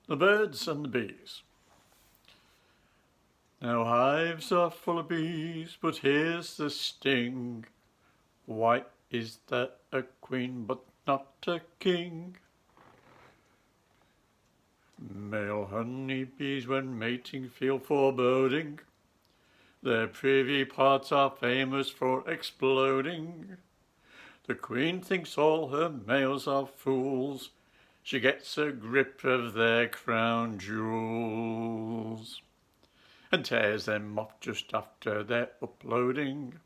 The birds and the bees. Now hives are full of bees, but here's the sting. Why is there a queen but not a king? Male honeybees when mating feel foreboding. Their privy parts are famous for exploding. The queen thinks all her males are fools. She gets a grip of their crown jewels and tears them off just after they're uploading.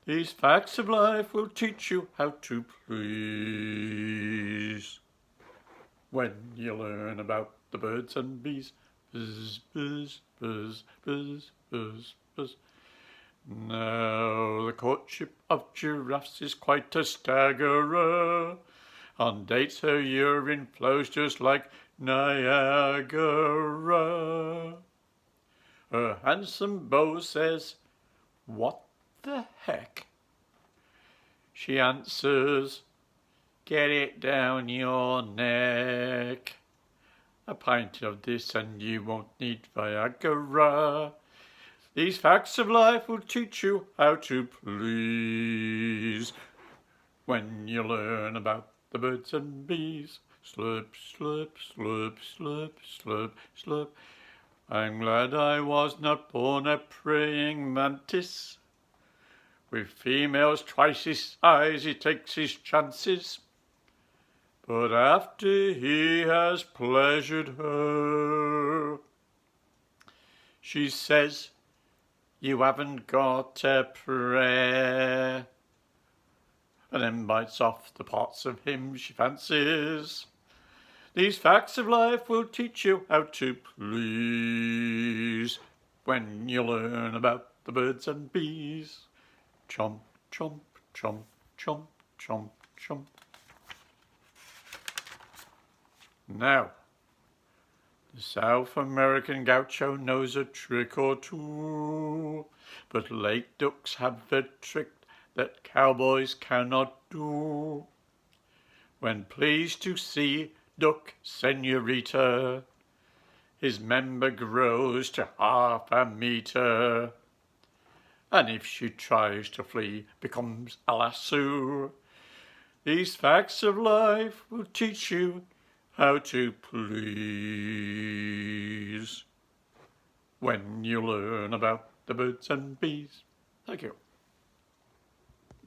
These facts of life will teach you how to please when you learn about the birds and bees. Buzz, buzz, buzz, buzz, buzz, buzz. Now the courtship of giraffes is quite a staggerer. On dates her urine flows just like Niagara. Her handsome beau says, "What the heck?" She answers, "Get it down your neck. A pint of this and you won't need Viagra. These facts of life will teach you how to please when you learn about the birds and bees." Slurp, slurp, slurp, slurp, slurp, slurp. I'm glad I was not born a praying mantis. With females twice his size he takes his chances. But after he has pleasured her, she says, "You haven't got a prayer," and then bites off the parts of him she fancies. These facts of life will teach you how to please when you learn about the birds and bees. Chomp, chomp, chomp, chomp, chomp, chomp. Now, the South American gaucho knows a trick or two, but lake ducks have a trick that cowboys cannot do. When pleased to see Duck Senorita, his member grows to half a meter, and if she tries to flee, becomes a lasso. These facts of life will teach you how to please when you learn about the birds and bees. Thank you.